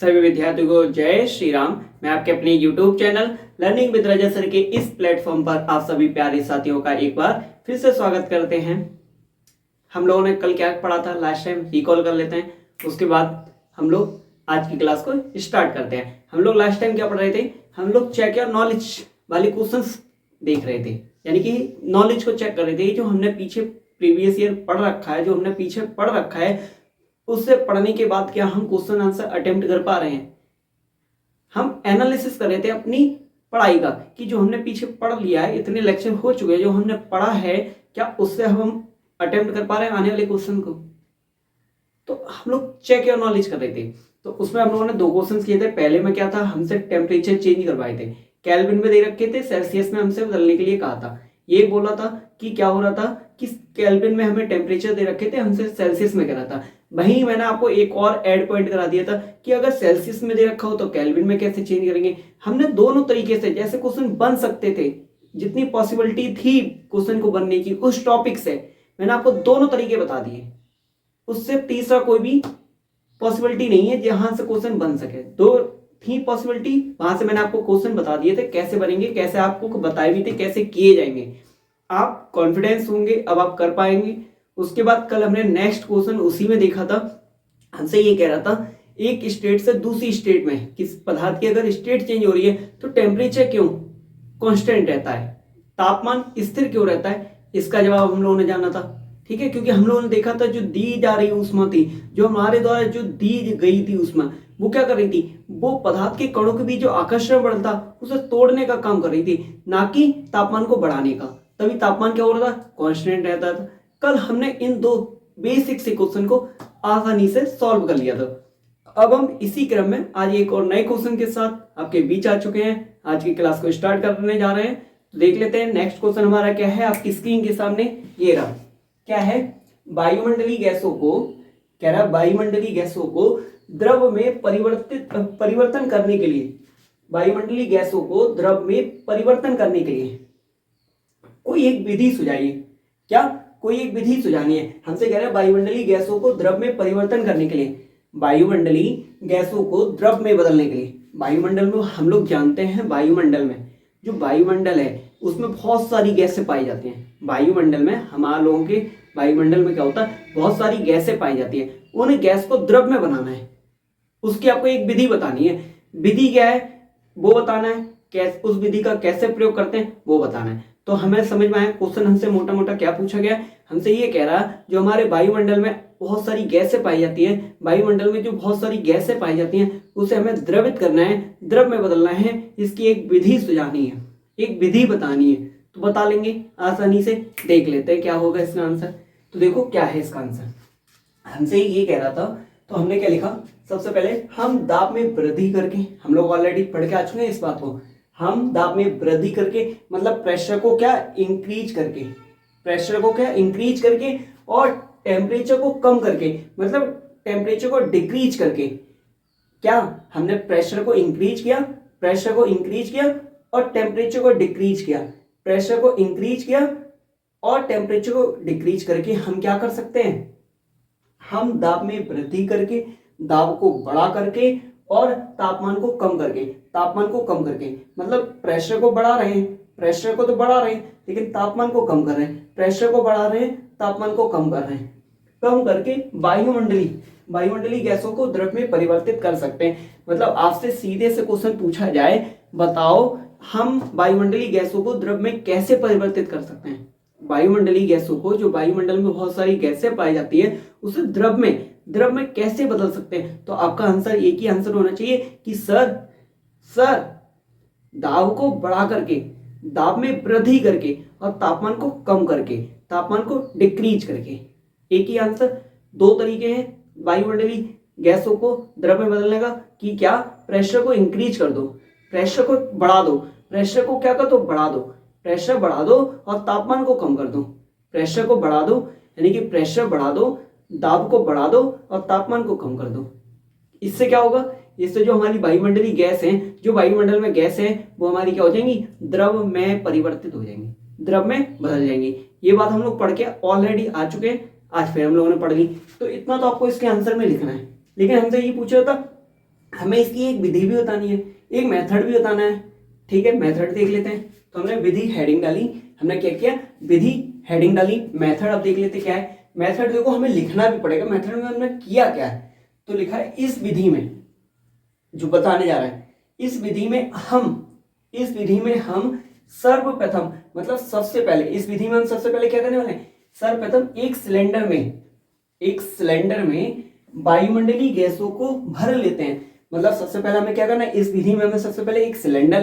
सभी विद्यार्थियों को जय श्री राम। मैं आपके अपने YouTube channel learning with Rajat sir के इस प्लेटफॉर्म पर आप सभी प्यारे साथियों का एक बार फिर से स्वागत करते हैं। हम लोगों ने कल क्या पढ़ा था, लास्ट टाइम रिकॉल कर लेते हैं, उसके बाद हम लोग आज की क्लास को स्टार्ट करते हैं। हम लोग लास्ट टाइम क्या पढ़ रहे थे, हम लोग चेक योर नॉलेज वाले क्वेश्चंस देख रहे थे, यानी कि नॉलेज को चेक कर रहे थे। जो हमने पीछे प्रीवियस ईयर पढ़ रखा है, जो हमने पीछे पढ़ रखा है, उससे पढ़ने के बाद क्या हम क्वेश्चन आंसर अटेम्प्ट कर पा रहे हैं। हम एनालिसिस कर रहे थे अपनी पढ़ाई का कि जो हमने पीछे पढ़ लिया है, इतने लेक्चर हो चुके हैं, जो हमने पढ़ा है, क्या उससे हम अटेम्प्ट कर पा रहे हैं आने वाले क्वेश्चन को। तो हम लोग चेक योर नॉलेज कर रहे थे। तो उसमें हम लोगों ने 2 क्वेश्चन किए थे। पहले में क्या था, हमसे टेम्परेचर चेंज करवाए थे, केल्विन में दे रखे थे, सेल्सियस में हमसे बदलने के लिए कहा था। ये बोला था कि क्या हो रहा था कि केल्विन में हमें टेम्परेचर दे रखे थे, हमसे सेल्सियस में करा था। वहीं मैंने आपको एक और ऐड पॉइंट करा दिया था कि अगर सेल्सियस में दे रखा हो तो केल्विन में कैसे चेंज करेंगे। हमने दोनों तरीके से जैसे क्वेश्चन बन सकते थे, जितनी पॉसिबिलिटी थी क्वेश्चन को बनने की उस टॉपिक से, मैंने आपको दोनों तरीके बता दिए। उससे तीसरा कोई भी पॉसिबिलिटी नहीं है जहां से क्वेश्चन बन सके। 2 थी पॉसिबिलिटी, वहां से मैंने आपको क्वेश्चन बता दिए थे कैसे बनेंगे, कैसे आपको बताए भी थे कैसे किए जाएंगे। आप कॉन्फिडेंस होंगे, अब आप कर पाएंगे। उसके बाद कल हमने नेक्स्ट क्वेश्चन उसी में देखा था। हमसे ये कह रहा था एक स्टेट से दूसरी स्टेट में किस पदार्थ की अगर स्टेट चेंज हो रही है तो टेम्परेचर क्यों कांस्टेंट रहता है, तापमान स्थिर क्यों रहता है। इसका जवाब हम लोगों ने जाना था, ठीक है, क्योंकि हम लोगों ने देखा था जो दी जा रही ऊष्मा थी, जो हमारे द्वारा जो दी गई थी ऊष्मा, वो क्या कर रही थी, वो पदार्थ के कणों के बीच जो आकर्षण बल था उसे तोड़ने का काम कर रही थी, ना कि तापमान को बढ़ाने का। तभी तापमान क्या हो रहा था, कांस्टेंट रहता था। कल हमने इन 2 बेसिक से क्वेश्चन को आसानी से सॉल्व कर लिया था। अब हम इसी क्रम में आज एक और नए क्वेश्चन के साथ आपके बीच आ चुके हैं। आज की क्लास को स्टार्ट करने जा रहे हैं, तो देख लेते हैं नेक्स्ट क्वेश्चन हमारा क्या है। आपकी स्क्रीन के सामने ये रहा, क्या है, वायुमंडलीय गैसों को, कह रहा है वायुमंडलीय गैसों को द्रव में परिवर्तन करने के लिए, वायुमंडलीय गैसों को द्रव में परिवर्तन करने के लिए कोई एक विधि सुझाइए। क्या, कोई एक विधि सुझानी है। हमसे कह रहे हैं वायुमंडलीय गैसों को द्रव में परिवर्तन करने के लिए, वायुमंडलीय गैसों को द्रव में बदलने के लिए। वायुमंडल में हम लोग जानते हैं, वायुमंडल में जो वायुमंडल है उसमें बहुत सारी गैसें पाई जाती हैं। वायुमंडल में हमारे लोगों के वायुमंडल में क्या होता है, बहुत सारी गैसें पाई जाती हैं। उन्हें गैस को द्रव में बनाना है, उसकी आपको एक विधि बतानी है। विधि क्या है वो बताना है, कैसे उस विधि का कैसे प्रयोग करते हैं वो बताना है। तो हमें समझ में आया क्वेश्चन हमसे मोटा मोटा क्या पूछा गया। हमसे ये कह रहा है जो हमारे वायुमंडल में बहुत सारी गैसें पाई जाती हैं, वायुमंडल में जो बहुत सारी गैसें पाई जाती हैं उसे हमें द्रवित करना है, द्रव में बदलना है। इसकी एक विधि सुझानी है, एक विधि बतानी है, तो बता लेंगे आसानी से। देख लेते हैं क्या होगा इसका आंसर। तो देखो क्या है इसका आंसर। हमसे ये कह रहा था, तो हमने क्या लिखा, सबसे पहले हम दाब में वृद्धि करके, हम लोग ऑलरेडी पढ़ के आ चुके हैं इस बात को, हम दाब में वृद्धि करके मतलब प्रेशर को क्या इंक्रीज करके, प्रेशर को क्या इंक्रीज करके और टेम्परेचर को कम करके मतलब टेम्परेचर को डिक्रीज करके, क्या हमने प्रेशर को इंक्रीज किया, प्रेशर को इंक्रीज किया और टेम्परेचर को डिक्रीज किया, प्रेशर को इंक्रीज किया और टेम्परेचर को डिक्रीज करके हम क्या कर सकते हैं, हम दाब में वृद्धि करके, दाब को बढ़ा करके और तापमान को कम करके, तापमान को कम करके मतलब प्रेशर को बढ़ा रहे हैं, प्रेशर को तो बढ़ा रहे हैं लेकिन तापमान को कम कर रहे हैं, प्रेशर को बढ़ा रहे हैं तापमान को कम कर रहे हैं, कम करके वायुमंडलीय गैसों को द्रव में परिवर्तित कर सकते हैं। मतलब आपसे सीधे से क्वेश्चन पूछा जाए, बताओ हम वायुमंडलीय गैसों को द्रव में कैसे परिवर्तित कर सकते हैं। वायुमंडलीय गैसों को, जो वायुमंडल में बहुत सारी गैसें पाई जाती है, उसे द्रव में कैसे बदल सकते हैं। तो आपका आंसर एक ही आंसर होना चाहिए कि सर दाब को बढ़ा करके, दाब में वृद्धि करके और तापमान को कम करके, तापमान को डिक्रीज करके। एक ही आंसर, 2 तरीके हैं वायुमंडलीय गैसों को द्रव में बदलने का कि क्या, प्रेशर को इंक्रीज कर दो, प्रेशर को बढ़ा दो, प्रेशर को क्या कर दो, बढ़ा दो, प्रेशर बढ़ा दो और तापमान को कम कर दो, प्रेशर को बढ़ा दो यानी कि प्रेशर बढ़ा दो, दाब को बढ़ा दो और तापमान को कम कर दो। इससे क्या होगा, इससे जो हमारी वायुमंडलीय गैस है, जो वायुमंडल में गैस है, वो हमारी क्या हो जाएंगी, द्रव में परिवर्तित हो जाएंगी, द्रव में बदल जाएंगी। ये बात हम लोग पढ़ के ऑलरेडी आ चुके हैं, आज फिर हम लोगों ने पढ़ ली। तो इतना तो आपको इसके आंसर में लिखना है। लेकिन हमसे ये पूछा था हमें इसकी एक विधि भी बतानी है, एक मेथड भी बताना है। ठीक है, मेथड देख लेते हैं। तो हमने विधि हेडिंग डाली, हमने क्या किया, विधि हेडिंग डाली। मेथड अब देख लेते क्या है। मेथड देखो हमें लिखना भी पड़ेगा, मेथड में हमने किया क्या है। तो लिखा है इस विधि में, जो बताने जा रहा है, इस विधि में हम सर्वप्रथम, मतलब सबसे पहले, इस विधि में हम सबसे पहले क्या करने वाले हैं, सर्वप्रथम एक सिलेंडर में वायुमंडलीय गैसों को भर लेते हैं। मतलब सबसे पहले हमें क्या करना है, इस विधि में हमें सबसे पहले एक सिलेंडर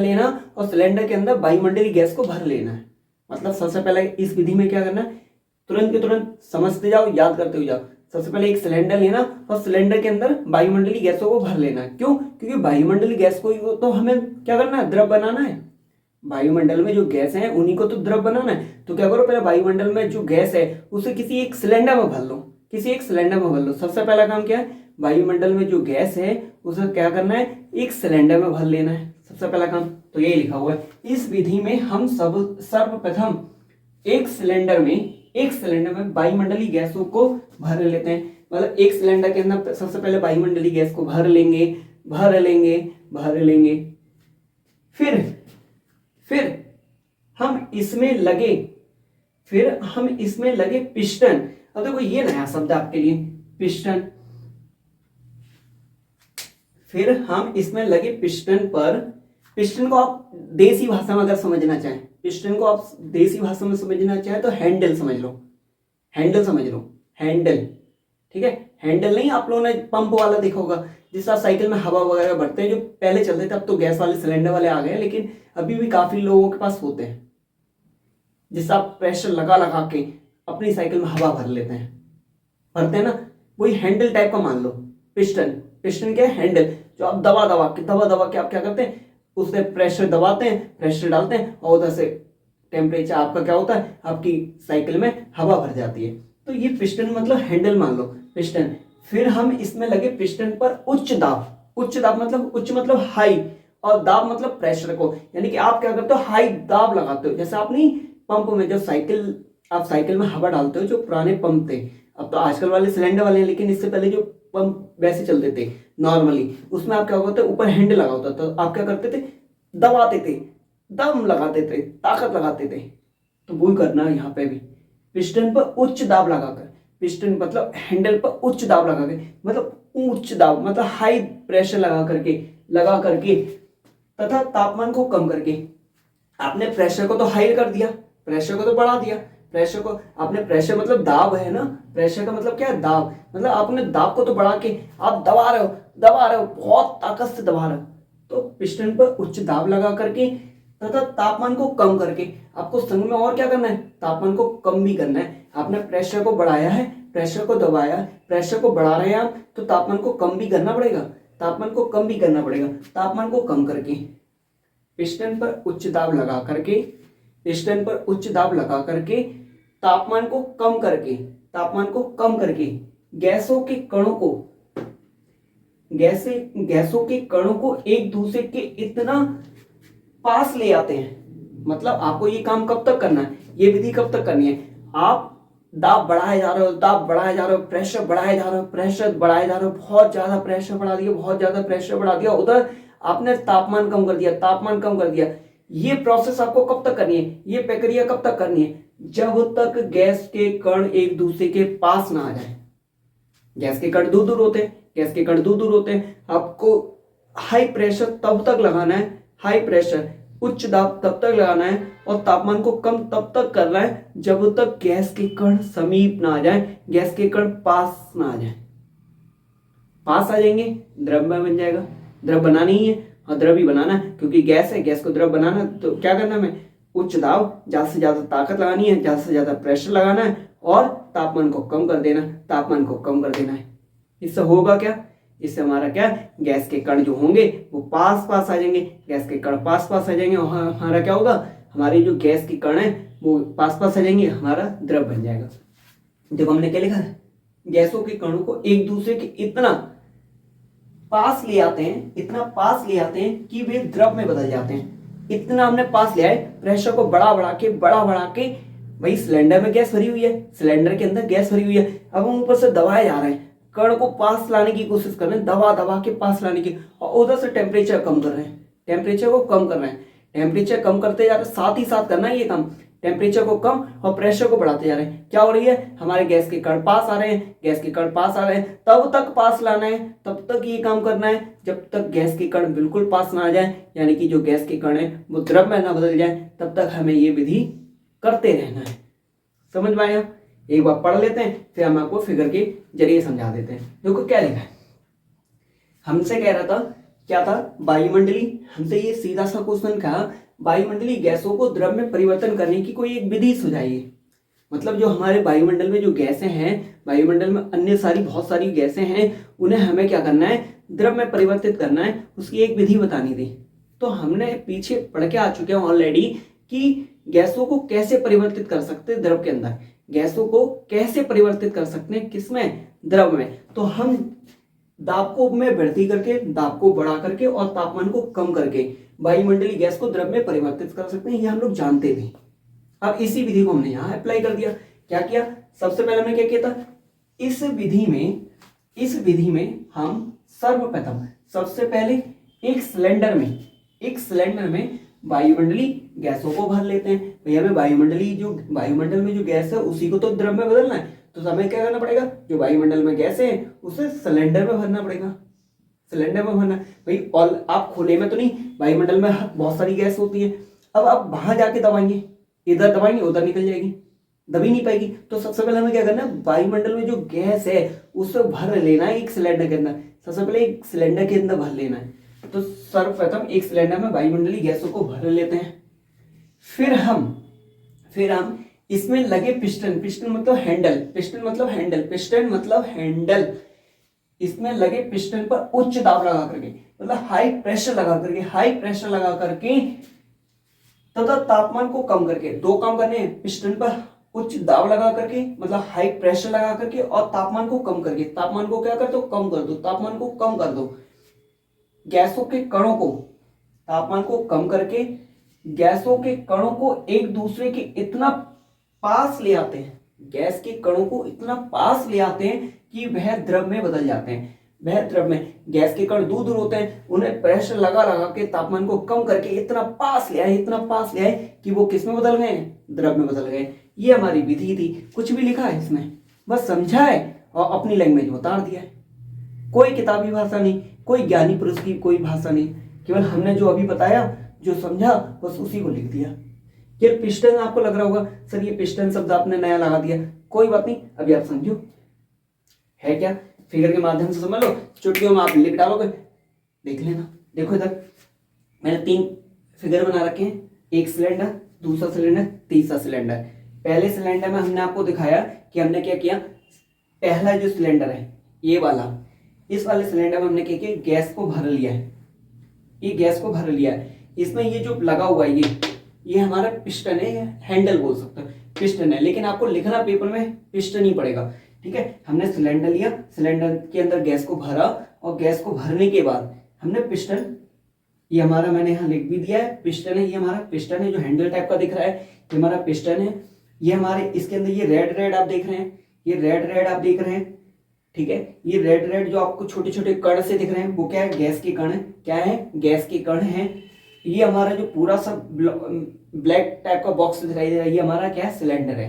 लेना और सिलेंडर के अंदर वायुमंडलीय गैस को भर लेना है। मतलब सबसे पहले इस विधि में क्या करना है, तुरंत के तुरंत समझते जाओ, याद करते हुए जाओ। सबसे पहले एक सिलेंडर लेना और सिलेंडर के अंदर वायुमंडलीय गैसों को भर लेना है। क्यों? क्योंकि वायुमंडलीय गैस को तो हमें क्या करना है, द्रव बनाना है। वायुमंडल में जो गैस है उन्हीं को तो द्रव बनाना है। तो क्या करो, पहले वायुमंडल में जो गैस है उसे किसी एक सिलेंडर में भर लो, सबसे पहला काम क्या है, वायुमंडल में जो गैस है उसे क्या करना है, एक सिलेंडर में भर लेना है, सबसे पहला काम। तो यही लिखा हुआ है, इस विधि में हम सर्वप्रथम एक सिलेंडर में वायुमंडलीय गैसों को भर लेते हैं। मतलब एक सिलेंडर के अंदर सबसे पहले वायुमंडलीय गैस को भर लेंगे। फिर हम इसमें लगे पिस्टन। अब देखो ये नया शब्द आपके लिए, पिस्टन। फिर हम इसमें लगे पिस्टन को आप देसी भाषा में अगर समझना चाहें, तो हैंडल समझ लो, ठीक है। हैंडल नहीं, आप लोगों ने पंप वाला देखा होगा, जिससे आप साइकिल में हवा वगैरह भरते हैं, जो पहले चलते थे, अब तो गैस वाले सिलेंडर वाले आ गए हैं, लेकिन अभी भी काफी लोगों के पास होते हैं, जिससे आप प्रेशर लगा के अपनी साइकिल में हवा भरते हैं ना, वही हैंडल टाइप का मान लो। पिस्टन क्या है, हैंडल, जो आप दबा के आप क्या करते हैं, उससे प्रेशर दबाते हैं, प्रेशर डालते हैं और उधर से टेम्परेचर आपका क्या होता है, आपकी साइकिल में हवा भर जाती है। तो ये पिस्टन मतलब हैंडल मान लो, पिस्टन। फिर हम इसमें लगे पिस्टन पर उच्च दाब मतलब हाई, और दाब मतलब प्रेशर को, यानी कि आप क्या करते हो, हाई दाब लगाते हो। जैसे आप नहीं, पंप में जो आप साइकिल में हवा डालते हो, जो पुराने पंप थे, अब तो आजकल वाले सिलेंडर वाले हैं, लेकिन इससे पहले जो पंप वैसे चलते थे नॉर्मली, उसमें आप क्या होता है, ऊपर हैंडल लगा होता था, तो आप क्या करते थे, दबाते थे, दम लगाते थे, ताकत लगाते थे। तो वो करना है यहाँ पे भी, पिस्टन पर उच्च दाब लगाकर, पिस्टन मतलब हैंडल पर उच्च दाब लगा के, मतलब उच्च दाब मतलब हाई प्रेशर लगा करके तथा तापमान को कम करके। आपने प्रेशर को तो हाई कर दिया, प्रेशर को तो बढ़ा दिया, प्रेशर को आपने, प्रेशर मतलब दाब है ना, प्रेशर का मतलब क्या है, दाब, मतलब आपने दाब को तो बढ़ा के आप दबा रहे हो, बहुत ताकत से दबा रहे हो। तो पिस्टन पर उच्च दाब लगा करके तथा तापमान को कम करके, आपको संग में और क्या करना है, तापमान को कम भी करना है। आपने प्रेशर को बढ़ाया है, प्रेशर को दबाया, प्रेशर को बढ़ा रहे हैं आप, तो तापमान को कम भी करना पड़ेगा, तापमान को कम करके पिस्टन पर उच्च दाब लगा करके तापमान को कम करके गैसों के कणों को एक दूसरे के इतना पास ले आते हैं। मतलब आपको ये काम कब तक करना है, ये विधि कब तक करनी है, आप दाब बढ़ाए जा रहे हो, प्रेशर बढ़ाए जा रहे हो, बहुत ज्यादा प्रेशर बढ़ा दिया, उधर आपने तापमान कम कर दिया। ये प्रोसेस आपको कब तक करनी है, ये प्रक्रिया कब तक करनी है, जब तक गैस के कण एक दूसरे के पास ना आ जाए। गैस के कण दूर दूर होते हैं, आपको हाई प्रेशर तब तक लगाना है, उच्च दाब तब तक लगाना है, और तापमान को कम तब तक करना है जब तक गैस के कण समीप ना आ जाए, गैस के कण पास ना आ जाए। पास आ जाएंगे, द्रव में बन जाएगा। द्रव बनानी ही है, और द्रव ही बनाना है, क्योंकि गैस है, गैस को द्रव बनाना, तो क्या करना है, उच्च दाब, ज्यादा से ज्यादा ताकत लगानी है, ज्यादा से ज्यादा प्रेशर लगाना है, और तापमान को कम कर देना है। इससे होगा क्या, इससे हमारा क्या, गैस के कण जो होंगे वो पास आ जाएंगे, गैस के कण पास आ जाएंगे, और हमारा क्या होगा, हमारी जो गैस के कण है वो पास आ जाएंगे, हमारा द्रव बन जाएगा। देखो हमने क्या लिखा है, गैसों के कणों को एक दूसरे के इतना पास ले आते हैं कि वे द्रव में बदल जाते हैं। इतना हमने पास लिया है, प्रेशर को बढ़ा के, वही सिलेंडर में गैस भरी हुई है, सिलेंडर के अंदर गैस भरी हुई है, अब हम ऊपर से दबाए जा रहे हैं, कण को पास लाने की कोशिश कर रहे हैं, दबा दबा के पास लाने की, और उधर से टेम्परेचर कम कर रहे हैं, टेम्परेचर को कम कर रहे हैं, टेम्परेचर कम करते जा रहे हैं, साथ ही साथ करना है ये काम, टेम्परेचर को कम और प्रेशर को बढ़ाते जा रहे हैं। क्या हो रही है, हमारे गैस के कण पास आ रहे हैं, गैस के कण पास आ रहे हैं, तब तक पास लाना है, तब तक ये काम करना है जब तक गैस के कण बिल्कुल पास ना आ जाए, यानी कि जो गैस के कण है वो द्रव में ना बदल जाए, तब तक हमें ये विधि करते रहना है। समझ में आया? एक बार पढ़ लेते हैं, फिर हम आपको फिगर के जरिए समझा देते हैं। देखो क्या लिखा है, हमसे कह रहा था क्या था, वायुमंडली, हमसे ये सीधा सा क्वेश्चन कहा, वायुमंडलीय गैसों को द्रव में परिवर्तन करने की कोई एक विधि सुझाइए। मतलब जो हमारे वायुमंडल में जो गैसें हैं, वायुमंडल में अन्य सारी बहुत सारी गैसें हैं, उन्हें हमें क्या करना है, द्रव में परिवर्तित करना है, उसकी एक विधि बतानी थी। तो हमने पीछे पढ़ के आ चुके हैं ऑलरेडी कि गैसों को कैसे परिवर्तित कर सकते हैं द्रव के अंदर, गैसों को कैसे परिवर्तित कर सकते हैं, किसमें, द्रव में। तो हम दाब को में वृद्धि करके, दाब को बढ़ा करके और तापमान को कम करके वायुमंडलीय गैस को द्रव में परिवर्तित कर सकते हैं, ये हम लोग जानते थे। अब इसी विधि को हमने यहाँ अप्लाई कर दिया। क्या किया, सबसे पहले हमने क्या किया था, इस विधि में हम सर्वप्रथम सबसे पहले एक सिलेंडर में वायुमंडलीय गैसों को भर लेते हैं। भैया हमें वायुमंडल में जो गैस है उसी को तो द्रव में बदलना है, तो हमें क्या करना पड़ेगा, जो वायुमंडल में गैस है उसे सिलेंडर में भरना पड़ेगा, सिलेंडर में भरना भाई। और आप खुले में तो नहीं, वायुमंडल में बहुत सारी गैस होती है, अब आप वहां जाके दबाएंगे, इधर दबाएंगे उधर निकल जाएगी, दबी नहीं पाएगी। तो सबसे पहले हमें क्या करना है, वायुमंडल में जो गैस है उसे भर लेना है एक सिलेंडर के अंदर, सबसे पहले एक सिलेंडर के अंदर भर लेना है। तो सर्वप्रथम एक सिलेंडर में वायुमंडलीय गैसों को भर लेते हैं। फिर हम इसमें लगे पिस्टन मतलब हैंडल, इसमें लगे पिस्टन पर उच्च दाब लगा करके, मतलब हाई प्रेशर लगा करके तथा तापमान को कम करके, दो काम करने हैं, पिस्टन पर उच्च दाब लगा करके मतलब हाई प्रेशर लगा करके, और तापमान को कम करके, तापमान को क्या कर दो, कम कर दो, तापमान को कम कर दो। गैसों के कणों को, तापमान को कम करके गैसों के कणों को एक दूसरे के इतना पास ले आते हैं, गैस के कणों को इतना पास ले आते हैं कि वह द्रव में बदल जाते हैं। वह द्रव में, गैस के कण दूर दूर होते हैं, उन्हें प्रेशर लगा के तापमान को कम करके इतना पास ले आए कि वो किस में बदल गए, द्रव में बदल गए। ये हमारी विधि थी। कुछ भी लिखा है इसमें, बस समझा है और अपनी लैंग्वेज में उतार दिया है। कोई किताबी भाषा नहीं, कोई ज्ञानी पुरुष की कोई भाषा नहीं, केवल हमने जो अभी बताया, जो समझा, बस उसी को लिख दिया। ये पिस्टन आपको लग रहा होगा सर ये पिस्टन शब्द आपने नया लगा दिया, कोई बात नहीं, अभी आप समझो है क्या, फिगर के माध्यम से समझ लो, चुटकियों में आप लिख डालोगे, देख लेना। देखो इधर मैंने 3 फिगर बना रखे हैं, एक सिलेंडर, दूसरा सिलेंडर, तीसरा सिलेंडर। पहले सिलेंडर में हमने आपको दिखाया कि हमने क्या किया, पहला जो सिलेंडर है ये वाला, इस वाले सिलेंडर में हमने क्या किया, गैस को भर लिया है, ये गैस को भर लिया है। इसमें ये जो लगा हुआ है ये हमारा पिस्टन है, हैंडल बोल सकते हैं, पिस्टन है, लेकिन आपको लिखना पेपर में पिस्टन ही पड़ेगा, ठीक है। हमने सिलेंडर लिया, सिलेंडर के अंदर गैस को भरा, और गैस को भरने के बाद हमने पिस्टन, ये हमारा मैंने यहाँ लिख भी दिया है, पिस्टन है, ये हमारा पिस्टन है जो हैंडल टाइप का दिख रहा है, ये हमारा पिस्टन है। ये हमारे इसके अंदर ये रेड आप देख रहे हैं, ये रेड आप देख रहे हैं, ठीक है। ये रेड जो आपको छोटे छोटे कण से दिख रहे हैं, वो क्या है, गैस के कण है। क्या है, गैस के कण है। ये हमारा जो पूरा सा ब्लैक टाइप का बॉक्स दिखाई दे रहा है, ये हमारा क्या है, सिलेंडर है।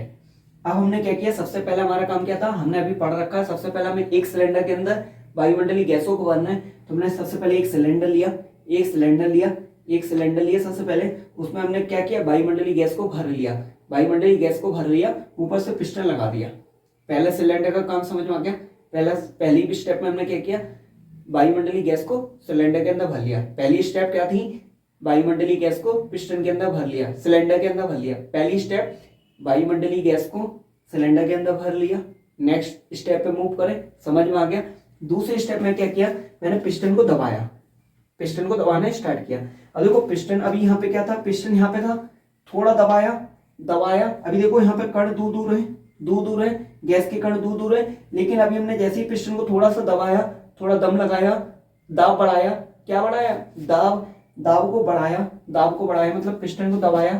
अब हमने क्या किया, सबसे पहला हमारा काम क्या था, हमने अभी पढ़ रखा है, सबसे पहला हमें एक सिलेंडर के अंदर वायुमंडलीय गैसों को भरना है। तो हमने सबसे पहले एक सिलेंडर लिया सबसे पहले, उसमें हमने क्या किया, वायुमंडलीय गैस को भर लिया, ऊपर से पिस्टन लगा दिया। पहले सिलेंडर का काम समझ में आ गया। पहली स्टेप में हमने क्या किया, वायुमंडलीय गैस को सिलेंडर के अंदर भर लिया। पहली स्टेप क्या थी, वायुमंडलीय गैस को पिस्टन के अंदर भर लिया, सिलेंडर के अंदर भर लिया। पहली स्टेप, वायुमंडलीय गैस को सिलेंडर के अंदर भर लिया। नेक्स्ट स्टेप पे मूव करें, समझ में आ गया। दूसरे स्टेप में क्या किया, मैंने पिस्टन को दबाना स्टार्ट किया। अब देखो पिस्टन अभी यहाँ पे क्या था, पिस्टन यहाँ पे था, थोड़ा दबाया। अभी देखो यहाँ पे कण दूर है, गैस के कण दूर है, लेकिन अभी हमने जैसे ही पिस्टन को थोड़ा सा दबाया, थोड़ा दम लगाया, दाब बढ़ाया, क्या बढ़ाया, दाब को बढ़ाया मतलब पिस्टन को दबाया,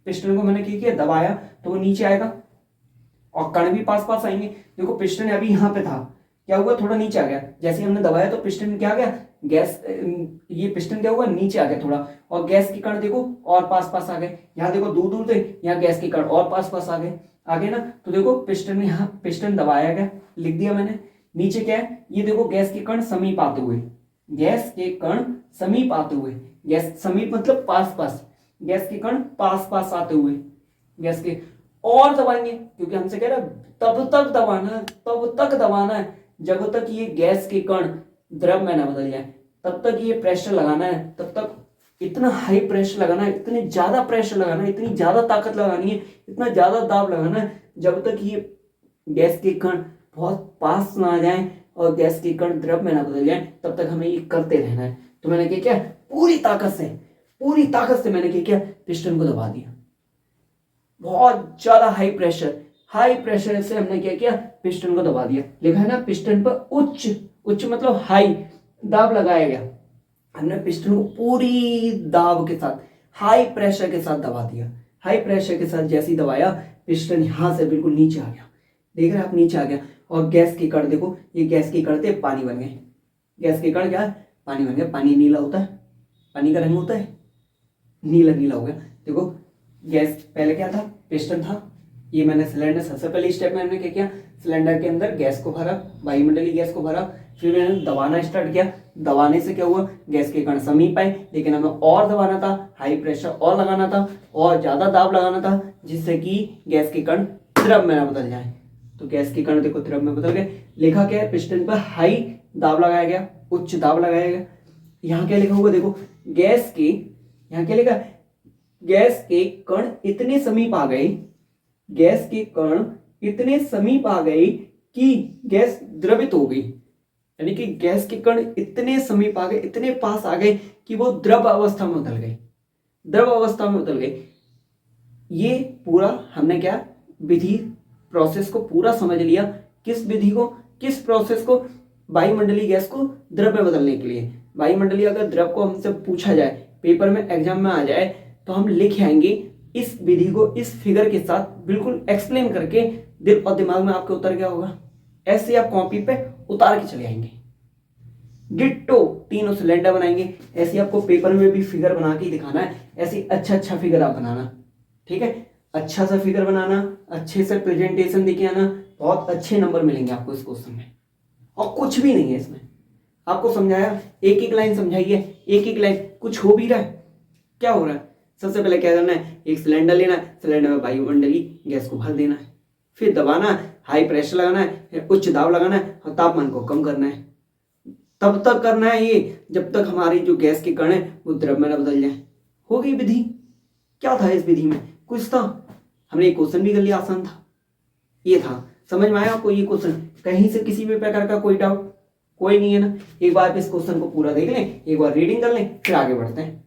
पिस्टन को मैंने क्या किया, दबाया, तो वो नीचे आएगा और कण भी पास आएंगे। देखो पिस्टन अभी यहाँ पे था, क्या हुआ, थोड़ा नीचे आ गया। जैसे हमने दबाया तो पिस्टन क्या आ गया, गैस, ये पिस्टन क्या हुआ, नीचे आ गया थोड़ा, और गैस के कण देखो और पास पास आ गए। यहाँ देखो दूर दूर थे, यहाँ गैस के कण और पास पास आ गए, ना। तो देखो पिस्टन में, यहाँ पिस्टन दबाया गया, लिख दिया मैंने। नीचे क्या है, ये देखो गैस के कण समीप आते हुए, गैस के कण समीप आते हुए, गैस समीप मतलब पास पास, गैस के कण पास पास आते हुए, गैस के, और दबाएंगे क्योंकि हमसे कह रहा है तब तक दबाना है, तब तक दबाना है जब तक ये गैस के कण द्रव में ना बदल जाए, तब तक ये प्रेशर लगाना है, तब तक इतना हाई प्रेशर लगाना है, इतने ज्यादा प्रेशर लगाना है, इतनी ज्यादा ताकत लगानी है, इतना ज्यादा दाब लगाना है जब तक ये गैस के कण बहुत पास ना आ जाए और गैस के कण द्रव में ना बदल जाए, तब तक हमें ये करते रहना है। तो मैंने क्या किया, पूरी ताकत से मैंने क्या किया, पिस्टन को दबा दिया। बहुत ज्यादा हाई प्रेशर से हमने क्या किया, पिस्टन को दबा दिया। लिखा है ना, पिस्टन पर उच्च मतलब हाई दाब लगाया गया। हमने पिस्टन को पूरी दाब के साथ, हाई प्रेशर के साथ दबा दिया। हाई प्रेशर के साथ जैसे ही दबाया, पिस्टन यहां से बिल्कुल नीचे आ गया। देख रहे हैं आप, नीचे आ गया। और गैस के कण देखो, ये गैस के कण थे, पानी बन गए। गैस के कण क्या है, पानी बन गया। पानी नीला होता है, पानी का रंग होता है नीला हो गया। देखो गैस पहले क्या था, पिस्टन था, ये मैंने सिलेंडर, सबसे पहले स्टेप में हमने क्या किया, सिलेंडर के अंदर गैस को भरा, वायुमंडलीय गैस को भरा, फिर मैंने दबाना स्टार्ट किया। दबाने से क्या हुआ, गैस के कण समीप आए, लेकिन हमें और दबाना था, हाई प्रेशर और लगाना था, और ज्यादा दाब लगाना था, जिससे कि गैस के कण द्रव में ना बदल जाए। तो गैस के कण देखो द्रव में बदल गए। लिखा क्या है, पिस्टन पर हाई दाब लगाया गया, उच्च दाब लगाया गया। यहाँ क्या लिखा हुआ देखो, गैस के, यहाँ क्या लिखा, गैस के कण इतने समीप आ गए, गैस के कण इतने समीप आ गए कि गैस द्रवित हो गई। यानी कि गैस के कण इतने समीप आ गए, इतने पास आ गए कि वो द्रव अवस्था में बदल गए, द्रव अवस्था में बदल गए। ये पूरा हमने क्या, विधि प्रोसेस को पूरा समझ लिया। किस विधि को, किस प्रोसेस को, वायुमंडलीय गैस को द्रव में बदलने के लिए। वायुमंडलीय अगर द्रव को हमसे पूछा जाए, पेपर में एग्जाम में आ जाए, तो हम लिख आएंगे इस विधि को इस फिगर के साथ बिल्कुल एक्सप्लेन करके, दिल और दिमाग में आपके उतर गया होगा। ऐसे आप कॉपी पे उतार के चले आएंगे। डिट्टो तीनों सिलेंडर बनाएंगे, ऐसे आपको पेपर में भी फिगर बना के दिखाना है। ऐसे अच्छा फिगर आप बनाना, ठीक है, अच्छा सा फिगर बनाना, अच्छे से प्रेजेंटेशन देके आना, बहुत अच्छे नंबर मिलेंगे आपको इस क्वेश्चन में। और कुछ भी नहीं है इसमें, आपको समझाया, एक एक लाइन समझाइए, एक एक लाइन, कुछ हो भी रहा है, क्या हो रहा है। सबसे पहले क्या करना है, एक सिलेंडर लेना है, सिलेंडर में वायुमंडलीय गैस को भर देना है, फिर दबाना है, हाई प्रेशर लगाना है, फिर उच्च दाब लगाना है, और तापमान को कम करना है। तब तक करना है ये जब तक हमारी जो गैस के कण है वो द्रव में न बदल जाए। हो गई विधि। क्या था इस विधि में, कुछ था, हमने एक क्वेश्चन भी कर लिया, आसान था, ये था। समझ में आया आपको ये क्वेश्चन, कहीं से किसी भी प्रकार का कोई डाउट कोई नहीं है ना। एक बार इस क्वेश्चन को पूरा देख लें, एक बार रीडिंग कर लें, फिर आगे बढ़ते हैं।